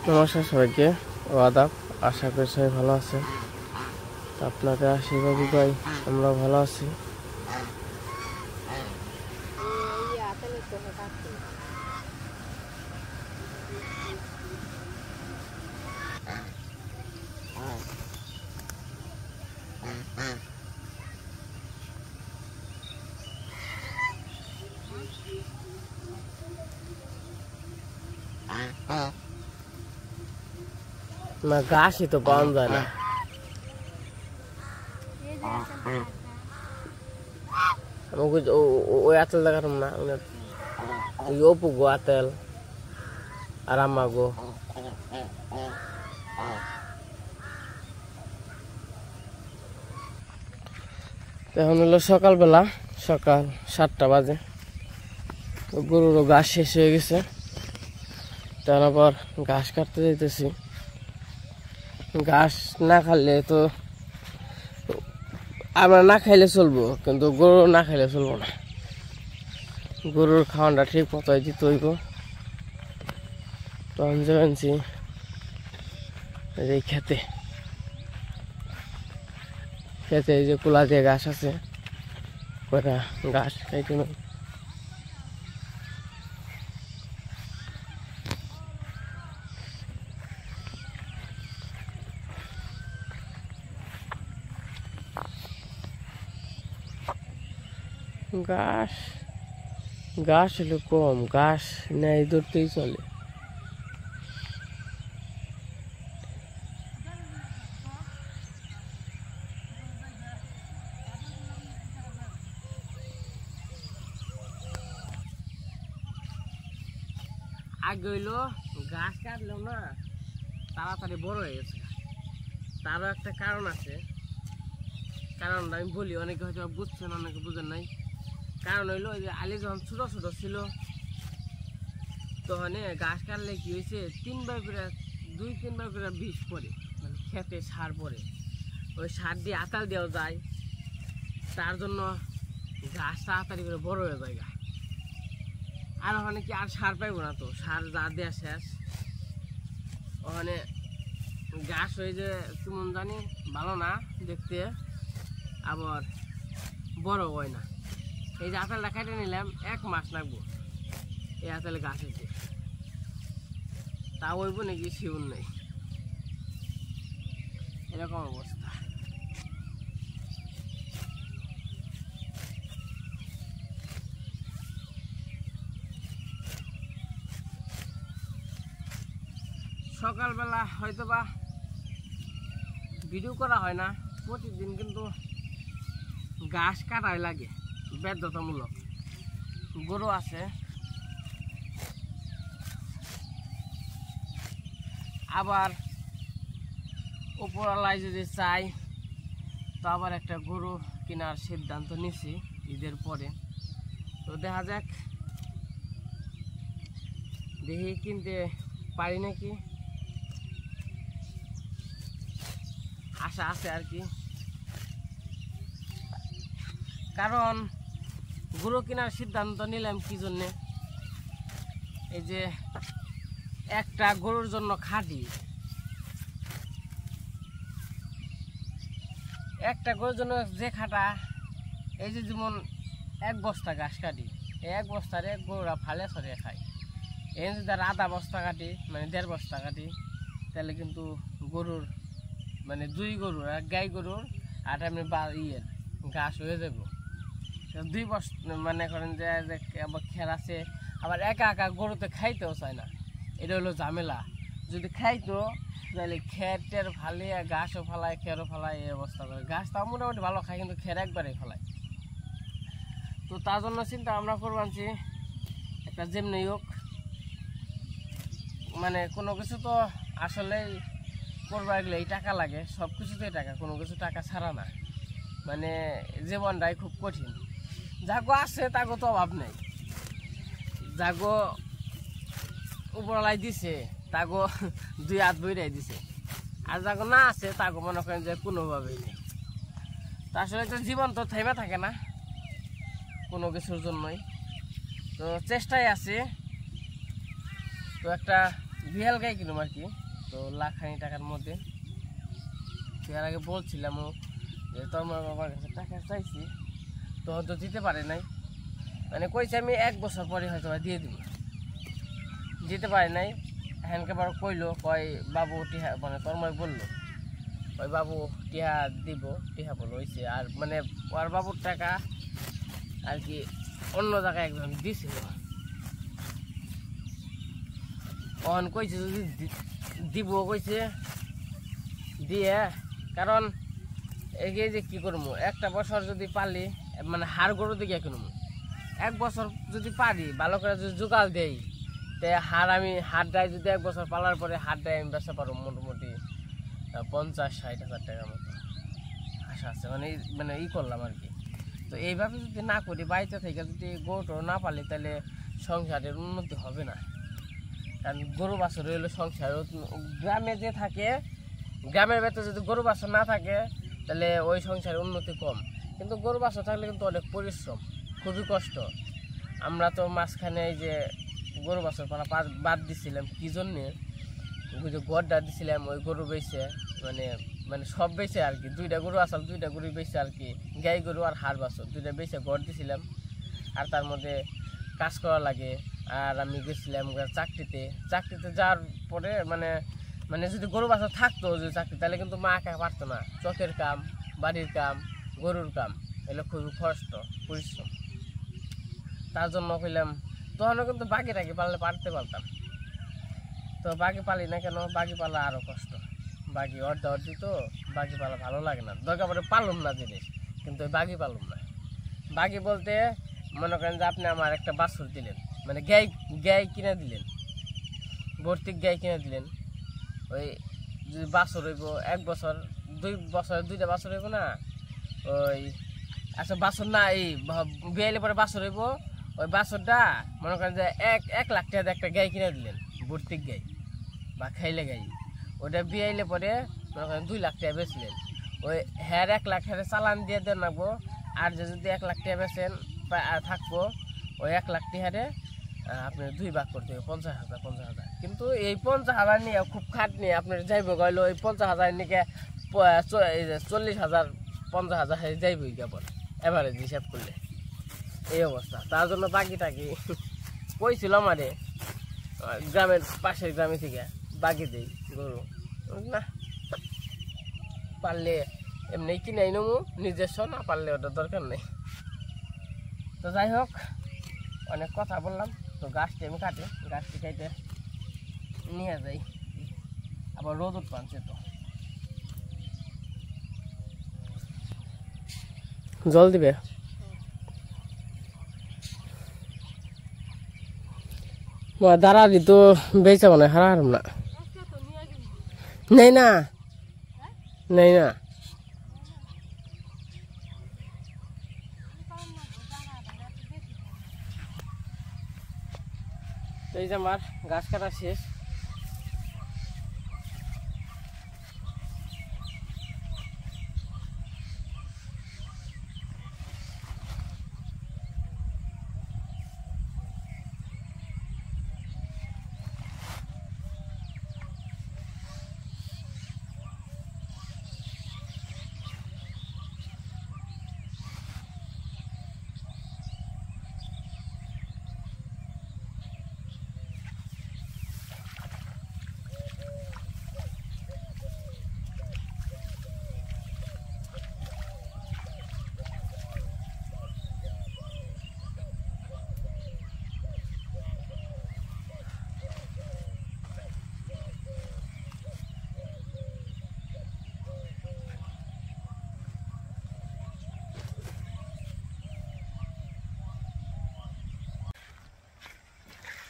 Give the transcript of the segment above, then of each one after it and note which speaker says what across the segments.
Speaker 1: নমস্কার সবাইকে, আদাব। আশা করি সবাই ভালো আছে। আপনাদের আশীর্বাদই পাই আমরা ভালো আছি। না ঘাসই তো পাওয়া যায় না। ওই আতেল দেখাতাম না, ওই অপু গো আতেল আর আম্মা গো। এখন হলো সকালবেলা, সকাল 7টা বাজে। গরুরও ঘাস শেষ হয়ে গেছে, তারপর ঘাস কাটতে যাইতেছি। ঘাস না খাইলে তো আমরা না খাইলে চলবো, কিন্তু গরু না খাইলে চলবো না। গরুর খাওয়ানটা ঠিক মতো দিতে হইব। তো আমি জানছি এই খেতে খেতে এই যে কুলা দিয়ে ঘাস আছে, ওটা ঘাস খাইতে না। ঘাস ঘাস হলো কম, ঘাস নেই ধরতেই চলে। আগে হইলো ঘাস কাটলেও না তাড়াতাড়ি বড় হয়ে গেছে। তারও একটা কারণ আছে, কারণটা আমি বলি, অনেকে হয়তো বুঝছেন, অনেকে বুঝেন নাই। কারণ হইলো যে আলি যখন ছোট ছোট ছিল তখন ঘাস কাটলে কি হয়েছে, 3বার করে 2-3বার করে বীজ পরে, মানে খেতে সার পরে। ওই সার দিয়ে আতাল দেওয়া যায়, তার জন্য ঘাস তাড়াতাড়ি করে বড় হয়ে যায়। আর ওখানে কি আর সার পাইব না, তো সার যা দেওয়া শেষ। ওখানে ঘাস হয়ে যে কেমন জানি ভালো না দেখতে, আবার বড় হয় না। এই যে আতালটা কেটে নিলাম, 1 মাস লাগবো এই আতালে গাছ হইতে। তা হইব নাকি শিউর নেই, এরকম অবস্থা। সকালবেলা হয়তো বা ভিডিও করা হয় না, প্রতিদিন কিন্তু ঘাস কাটাই লাগে, বাধ্যতামূলক। গরু আছে, আবার উপরওয়ালায় যদি চাই তো আবার একটা গরু কেনার সিদ্ধান্ত নিছি ঈদের পরে। তো দেখা যাক, দেখি কিনতে পারি নাকি, আশা আছে আর কি। কারণ গরু কেনার সিদ্ধান্ত নিলাম কি জন্যে, এই যে একটা গরুর জন্য খাটি, একটা গরুর জন্য যে খাটা, এই যে যেমন 1 বস্তা ঘাস কাটি, এই 1 বস্তারে গরুরা ফালে সরিয়ে খায়। এই যদি আধা বস্তা কাটি, মানে 1.5 বস্তা কাটি, তাহলে কিন্তু গরুর মানে 2 গরুর, 1 গাই গরুর আর এমনি ইয়ের ঘাস হয়ে যাব। 2 বস্তা মনে করেন যে আবার খের আছে, আবার একা একা গরুতে খাইতেও চায় না, এটা হলো ঝামেলা। যদি খাইতো তাহলে খের টের ফালিয়ে ঘাসও ফালায়, খেরও ফালায়, এই অবস্থা করে। ঘাস তাও মোটামুটি ভালো খায়, কিন্তু খের একবারেই ফেলায়। তো তার জন্য চিন্তা আমরা করবো আনছি একটা যেমনি হোক, মানে কোনো কিছু তো আসলে করবার গেলে এই টাকা লাগে, সব কিছুতেই টাকা, কোনো কিছু টাকা ছাড়া না। মানে জীবনটাই খুব কঠিন। যাগো আছে তাগো তো অভাব নেই, যাগো উপরলাই দিছে তাগো 2 হাত বইরাই দিছে, আর যাগো না আছে তাগো মনে করেন যে কোনোভাবেই নেই। তা আসলে তো জীবন তো থেমে থাকে না কোনো কিছুর জন্যই, তো চেষ্টায় আছে। তো একটা বিড়াল গাই কিনুম আর কি। তো লাখখানি টাকার মধ্যে। এর আগে বলছিলাম যে তোমার বাবার কাছে টাকা চাইছি, তো হয়তো দিতে পারে নাই, মানে কইছে আমি 1 বছর পরে হয়তো দিয়ে দিব, দিতে পারে নাই। হ্যানকে আবার কইলো, কয় বাবু টিহা, মানে তন্ময় বললো ওই বাবু টিহা দিব, টিহা বলো হয়েছে। আর মানে ওর বাবুর টাকা আর কি অন্য জায়গায় একজন দিছিল, অন কইছে যদি দিব কইছে দিয়ে। কারণ এই যে কি করবো, একটা বছর যদি পারলি, মানে হাড় গরু দিকে কিনবো, 1 বছর যদি পারি ভালো করে যদি জোগাল দেই, তে হাড় দেয় যদি 1 বছর পালার পরে হাড় দেয় আমি বেচা পারবো মোটামুটি 50-60 হাজার টাকার মতো আশা আছে। মানে করলাম আর কি। তো এইভাবে যদি না করি, বাড়িতে থেকে যদি গরুটা না পালি, তাহলে সংসারের উন্নতি হবে না। কারণ গরু বাছর হইলো সংসার। গ্রামে যে থাকে, গ্রামের ভেতরে যদি গরু বাছর না থাকে, তাহলে ওই সংসারের উন্নতি কম। কিন্তু গরু বাছর থাকলে কিন্তু অনেক পরিশ্রম, খুবই কষ্ট। আমরা তো মাঝখানে এই যে গরু বাছর পালা বাদ দিছিলাম কি জন্যে, ওই যে গড়টা দিছিলাম ওই গরু বেচে, মানে সব বেচে আর কি। 2টা গরু আসল, 2টা গরু বেচে আর কি, গাই গরু আর হাড় বাছর 2টা বেচে গড় দিছিলাম। আর তার মধ্যে কাজ করা লাগে। আর আমি গেছিলাম চাকরিতে যাওয়ার পরে মানে যদি গরু বাছর থাকতো যদি চাকরি, তাহলে কিন্তু মা একা পারতো না। চকের কাম, বাড়ির কাম, গরুর কাম, এগুলো খুবই কষ্ট, পরিশ্রম। তার জন্য কইলাম, তখনও কিন্তু বাকি পারলে পারতে পারতাম। তো বাকি পালি না কেন, বাকি পালা আরও কষ্ট। বাকি অর্ধি তো বাকি পালা ভালো লাগে না, দরকার পরে পারলাম না জিনিস, কিন্তু বাকি পারলাম না। বাকি বলতে মনে করেন যে আপনি আমার একটা বাছুর দিলেন, মানে গাই কিনে দিলেন, ভর্তিক গাই কিনে দিলেন। ওই যদি বাছুর হইব 1 বছর 2 বছর 2টা বাছুর হইব না, ওই আচ্ছা বাছুর না, এই বিয়াইলে পরে বাছুর হইব, ওই বাছুরটা মনে করেন যে 1 লাখ টাকা একটা গাই কিনে দিলেন, ভর্তিক গাই বা খাইলে গাই। ওটা বিয়াইলে পরে মনে করেন 2 লাখ টাকা বেচলেন, ওই 1 লাখ চালান দিয়ে দেন রাখবো। আর যদি 1 লাখ টাকা বেচেন থাকবো, ওই 1 লাখ টাকারে আপনি 2 ভাগ করতে হবে, 50,000। কিন্তু এই 50,000 নিয়ে খুব খাট নিয়ে আপনার যাইব গেল, ওই 50,000 নিয়ে 40,000 50,000 যাইবই কেবল এভারেজ হিসাব করলে, এই অবস্থা। তার জন্য বাকি কইছিল আমারে গ্রামের পাশের গ্রামে থেকে বাকি দেই গরু, না পারলে এমনি কিনে নেবো নিজস্ব, না পারলে ওটা দরকার নেই। তো যাই হোক, অনেক কথা বললাম। তো গাছটি আমি কাটি, গাছটি খাইতে নিয়ে যাই, আবার রোদ উঠপানছে, তো জল দিবে। দাঁড়ালি তো বেচা মনে হারাম না, নেই না নেই না। এই যে আমার গাছ কাটা শেষ।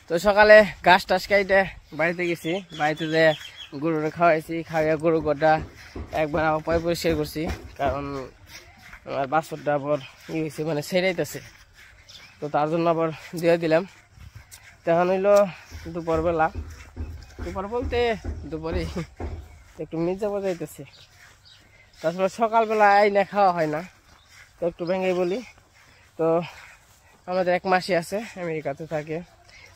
Speaker 1: তো সকালে ঘাস টাস কাইটে বাড়িতে গেছি, বাড়িতে যে গরুরে খাওয়াইছি, খাওয়াইয়া গরু গোটা একবার আবার পরিষ্কার করছি। কারণ আমার বাছরটা আবার ই হয়েছে, মানে ছেড়াইতেছে, তো তার জন্য আবার দিয়ে দিলাম। তখন হইলো দুপুরবেলা, দুপুর বলতে দুপুরে একটু মির্জাপুর যাইতেছে। তারপরে সকালবেলা আইনা খাওয়া হয় না, তো একটু ভেঙে বলি। তো আমাদের এক মাসি আছে, আমেরিকাতে থাকে,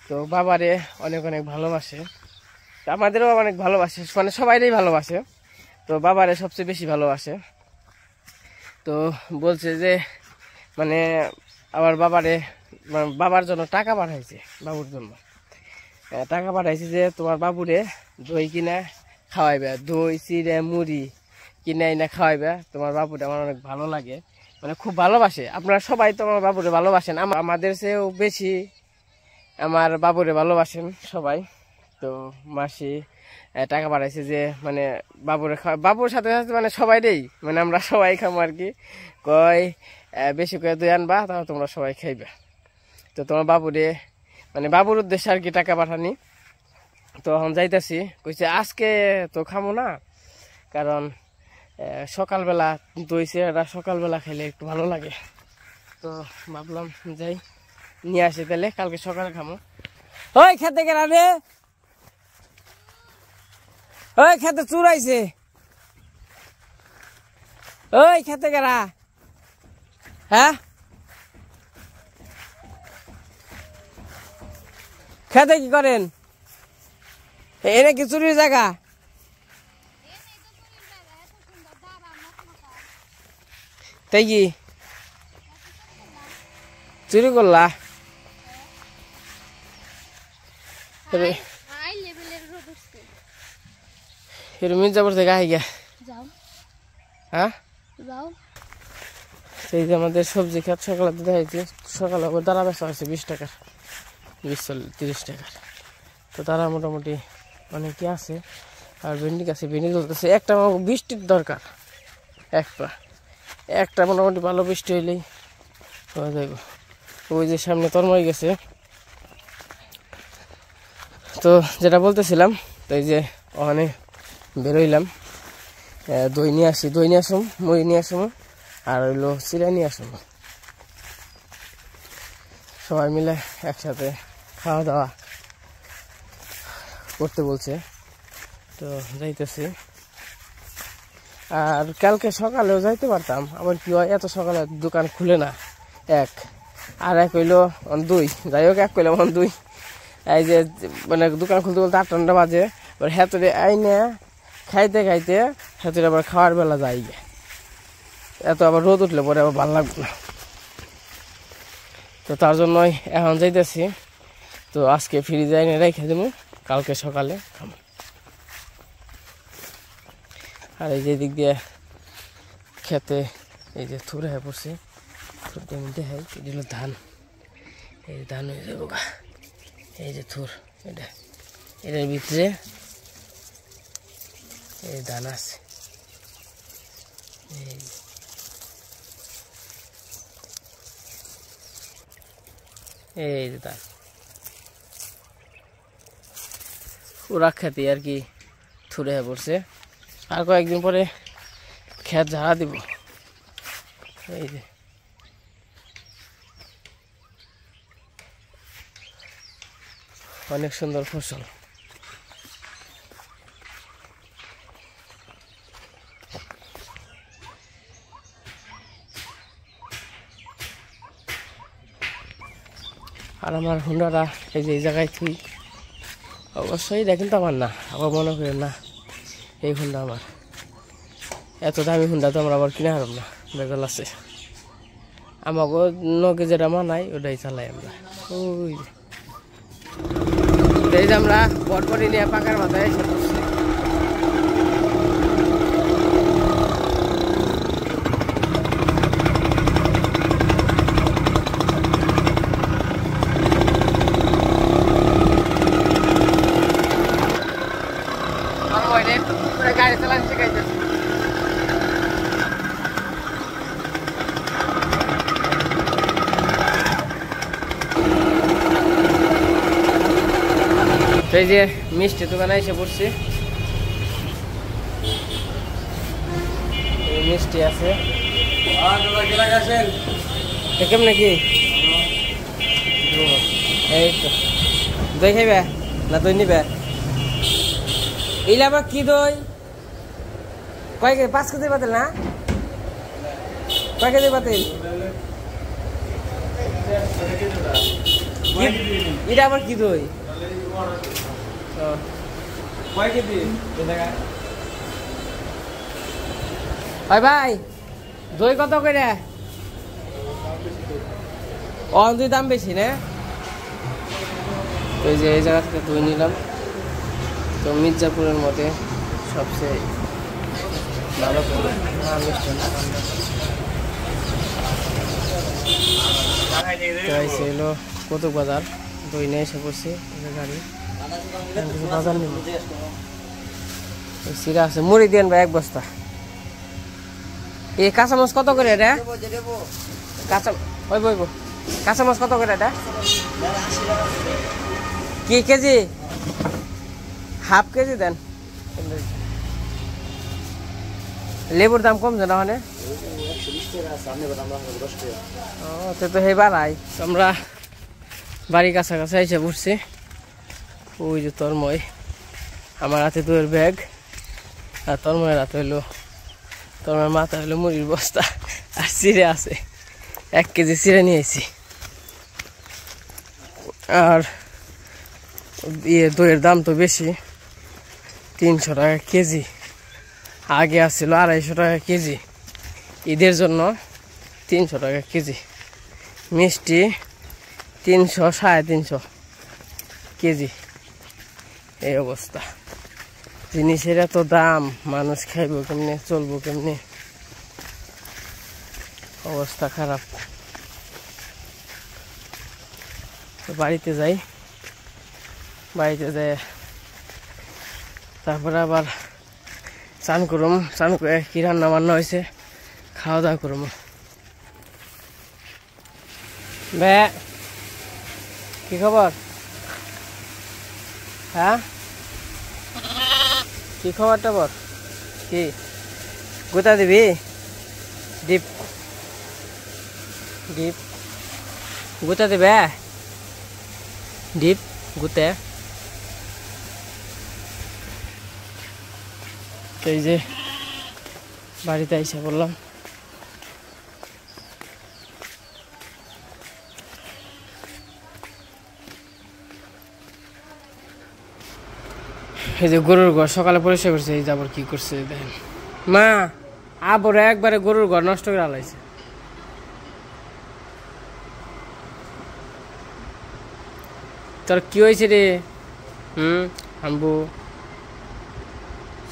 Speaker 1: তো বাবারে অনেক অনেক ভালোবাসে। আমাদেরও অনেক ভালোবাসে, মানে সবাইরাই ভালোবাসে, তো বাবারে সবচেয়ে বেশি ভালোবাসে। তো বলছে যে মানে আমার বাবার জন্য টাকা পাঠাইছে, বাবুর জন্য টাকা পাঠাইছে যে তোমার বাবুরে দই কিনা খাওয়াইবে, দই চিড়ে মুড়ি কিনে না খাওয়াইবে তোমার বাবুরে। আমার অনেক ভালো লাগে, মানে খুব ভালোবাসে। আপনারা সবাই তো আমার বাবুরে ভালোবাসেন, আমাদের চেয়েও বেশি আমার বাবুরে ভালোবাসেন সবাই। তো মাসি টাকা পাঠাইছে যে মানে বাবুর সাথে সাথে মানে সবাইরেই, মানে আমরা সবাই খাবো আর কি। কয় বেশি করে দই আনবা, তাহলে তোমরা সবাই খাইবে। তো তোমার বাবুরে মানে বাবুর উদ্দেশ্যে আর কি টাকা পাঠানি। তো এখন যাইতেছি, কইছে আজকে তো খামো না, কারণ সকালবেলা দই চিড়াটা সকালবেলা খাইলে একটু ভালো লাগে। তো ভাবলাম যাই নিয়ে আসি, তাহলে কালকে সকালে খামো। ওই খেতে গেলা রে, ওই খেতে চুরাইছে, ওই খেতে গেলা, হ্যাঁ খেতে কি করেন? এনে কি চুরির জায়গা? তাই কি চুরি করলা? মির্জাপুর থেকে আই গা, হ্যাঁ সেই যে আমাদের সবজি খাত সকালে দেখাইছে, সকালে তারা বেচা হয়েছে 20 টাকার, 20-30 টাকার। তো তারা মোটামুটি অনেকে আছে, আর ভেন্ডি আছে, ভেন্ডি চলতেছে। একটা বৃষ্টির দরকার, একটা মোটামুটি ভালো বৃষ্টি হইলেই হয়ে যাইব। ওই যে সামনে তরমাই গেছে। তো যেটা বলতেছিলাম, তো এই যে ওখানে বেরোইলাম, দই নিয়ে আসুম, মুড়ি নিয়ে আসুম, আর হইলো চিড়া নিয়ে আসুম, সবাই মিলে একসাথে খাওয়া দাওয়া করতে বলছে। তো যাইতেছি, আর কালকে সকালেও যাইতে পারতাম, আবার কি হয় এত সকালে দোকান খুলে না। আর এক হইলো দুই, যাই হোক এক কইলাম দুই, এই যে মানে দোকান খুলতে বলতে 8-9 বাজে, এবার হেতরে আইনে খাইতে হেতরে আবার খাওয়ার বেলা যাই, এত আবার রোদ উঠলে পরে আবার ভালো লাগবে না। তো তার জন্যই এখন যাইতেছি। তো আজকে ফ্রিজে এনে রেখে দেবো, কালকে সকালে খাবো। আর এই যে দিক দিয়ে খেতে এই যে থুর হয়ে পড়ছে, দেখাই এটা হলো ধান, এই ধান হয়ে যাবো গা, এই যে থুর, এটার ভিতরে এই ধান আছে, এই যে ধান পুরা খেতে আর কি থুরে হয়ে পড়ছে। আর কয়েকদিন পরে ক্ষেত ঝাড়া দিব। এই যে অনেক সুন্দর ফসল। আর আমার হুন্ডাটা এই যে এই জায়গায় থুই, অবশ্যই এটা কিন্তু আমার না, আবার মনে করেন না এই হুন্ডা আমার, এত দামি হুন্ডা তো আমরা আবার কিনে হারব না, বেজাল আছে। আমাকে নগে যেটা মানাই ওটাই চালাই আমরা। ওই এই যে আমরা বটবটি নিয়ে পাকার মাথায় এসে পড়ছি। গাড়ি চালানো শিখাইতেছি। এই যে মিষ্টি দোকানে এসে পড়ছি, মিষ্টি আছে কেমন কি? এই তো দই খাইবে না দই নিবে? এইলে আবার কি দই? কয় কেজি? 5 কেজি বাতিল না? কয় কেজি বাতিল? এটা আবার কি দই? কয় কেজি এই জায়গায় ওই ভাই দই কত করে দই দাম বেশি না তো এই যে এই জায়গা থেকে দই নিলাম তো মির্জাপুরের মধ্যে সবচেয়ে ভালো এলো কতক বাজার দই নিয়ে এসে পড়ছি গাড়ি বাজার নিব সিরা আছে মুড়ি দেন ভাই এক বস্তা এই কাঁচামচ কত করে এটা কাঁচা ওই বইব কাঁচামচ কত করে এটা কি কেজি হাফ কেজি দেন লেবুর দাম কম জানা মানে তো হেবার আই আমরা বাড়ির কাছাকাছি এসে পড়ছি ওই যে তন্ময় আমার হাতে দইয়ের ব্যাগ আর তন্ময়ের হাতে হইলো তন্ময়ের মাথা হইলো মুড়ির বস্তা আর চিড়ে আছে 1 কেজি চিড়ে নিয়েছি আর দইয়ের দাম তো বেশি 300 টাকা কেজি আগে আসছিল 250 টাকা কেজি ঈদের জন্য 300 টাকা কেজি মিষ্টি 300 350 কেজি এই অবস্থা জিনিসের এত দাম মানুষ খাইব কেমনে চলবো কেমনে অবস্থা খারাপ তো বাড়িতে যাই তারপরে আবার চান করুম চান করে কি রান্না বান্না হয়েছে খাওয়া দাওয়া করুম বে কি খবর হ্যাঁ কি খবরটা বল কি গোটা দিবি ডিপ ডিপ গোটা দিবে ডিপ গুতে এই যে বাড়িতে এসে বললাম এই যে গরুর ঘর সকালে পরিষ্কার করছে এই যাবর কি করছে দেখেন মা আবর একবারে গরুর ঘর নষ্ট করে আলাইছে তোর কি হয়েছে রে আম্বু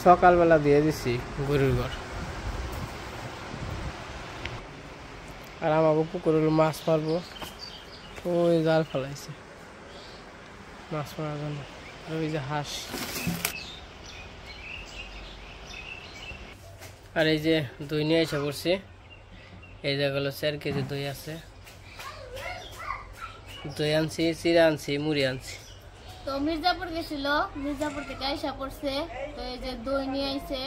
Speaker 1: সকালবেলা দিয়ে দিছি গরুর ঘর আর আমাকে পুকুরে মাছ মারবো ওই জাল ফেলাইছে মাছ মারার জন্য ওই যে হাঁস আর এই যে দই নিয়ে এসে পড়ছি এই জায়গাগুলো 4 কেজি দই আছে দই আনছি চিড়া আনছি মুড়ি আনছি
Speaker 2: তো মির্জাপুর গেছিল মির্জাপুর থেকে আইসা পড়ছে তো এই যে দই নিয়ে আইছে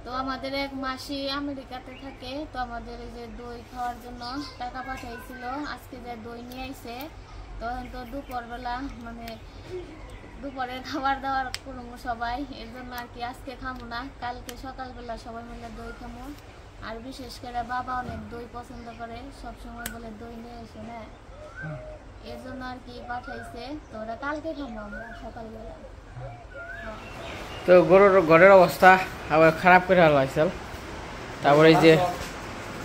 Speaker 2: তো আমাদের এক মাসি আমেরিকাতে থাকে তো আমাদের এই যে দই খাওয়ার জন্য টাকা পাঠাইছিল আজকে যে দই নিয়ে আইছে তো দুপুরবেলা মানে দুপুরের খাবার দাবার করবো সবাই এর জন্য আর কি আজকে খামো না কালকে সকালবেলা সবাই মিলে দই খামো আর বিশেষ করে বাবা অনেক দই পছন্দ করে সবসময় বলে দই নিয়ে এসে না এর জন্য আর কি পাঠাইছে তো ওরা কালকে খাবো আমরা সকালবেলা
Speaker 1: তো গরুর ঘরের অবস্থা আবার খারাপ করে হালাইছিল তারপরে এই যে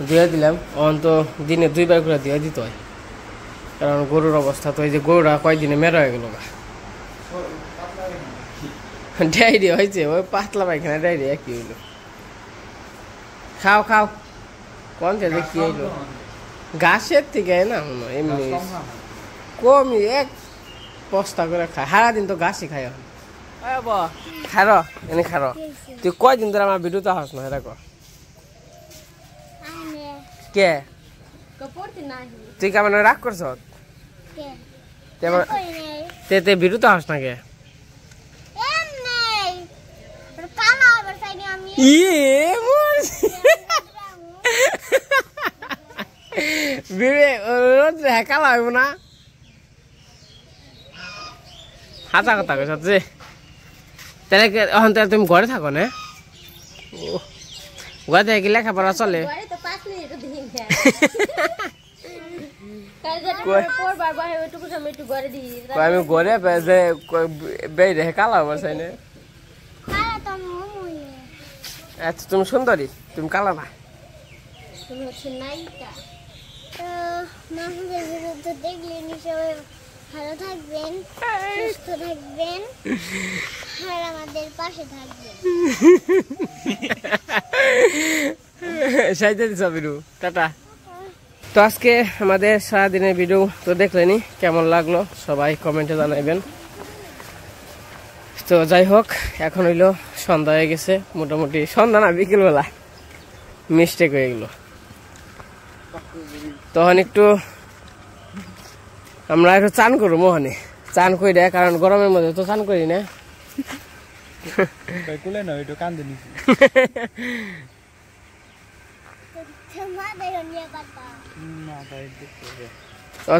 Speaker 1: ধুয়ে দিলাম অন তো দিনে 2 বার করে ধুয়ে দিতে হয় কারণ গরুর অবস্থা তো এই যে গরুরা কয়েকদিনে মেরা হয়ে গেল ডায়রিয়া হয়েছে ওই পাতলা পায়খানা ডায়রিয়া কি হইলো খাও খাও কোন থেকে কি হইলো ঘাসের থেকে না এমনি কমই 1 বস্তা করে খায় সারাদিন তো ঘাসই খায় খার এনে খার তুই কয়দিন ধরে আমার ভিডিওতে হাস না এটা কে তুই কেমন রাগ করছ তে ভিডিওতে হাস না কে কালা হইব না হাতা কথা কইছ যে তাহলে এখন তাহলে তুমি ঘরে থাকো না ঘরে থেকে লেখাপড়া চলে আমি ঘরে বেড়ে কালা হবার চাই না আচ্ছা তুমি সুন্দরী, তুমি কালা না।
Speaker 2: তুমি হচ্ছে নায়িকা। তো মাহমুদের ভিডিও তো দেখলেন, সবাই ভালো থাকবেন, সুস্থ থাকবেন আর আমাদের পাশে থাকবেন।
Speaker 1: সাইতে দিছ বিরু, টাটা। তো আজকে আমাদের সারাদিনের ভিডিও তো দেখলেনি, কেমন লাগলো সবাই কমেন্টে জানাইবেন। তো যাই হোক, এখন হইলো সন্ধ্যা হয়ে গেছে, মোটামুটি সন্ধ্যা না বিকেলবেলা, মিস্টেক হয়ে গেল। তখন একটু আমরা একটু চান করবো মোহনে, চান করি না, কারণ গরমের মধ্যে তো চান করি না।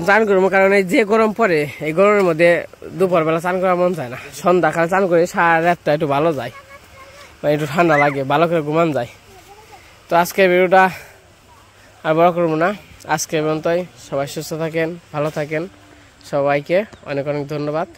Speaker 1: চান করবো, কারণ এই যে গরম পড়ে, এই গরমের মধ্যে দুপুর বেলা চান করার মন চায় না। সন্ধ্যাকাল চান করে সারা রাতটা একটু ভালো যায়, মানে একটু ঠান্ডা লাগে, ভালো করে ঘুমান যায়। তো আজকের ভিডিওটা আর বড় করবো না, আজকে পর্যন্তই। সবাই সুস্থ থাকেন, ভালো থাকেন, সবাইকে অনেক অনেক ধন্যবাদ।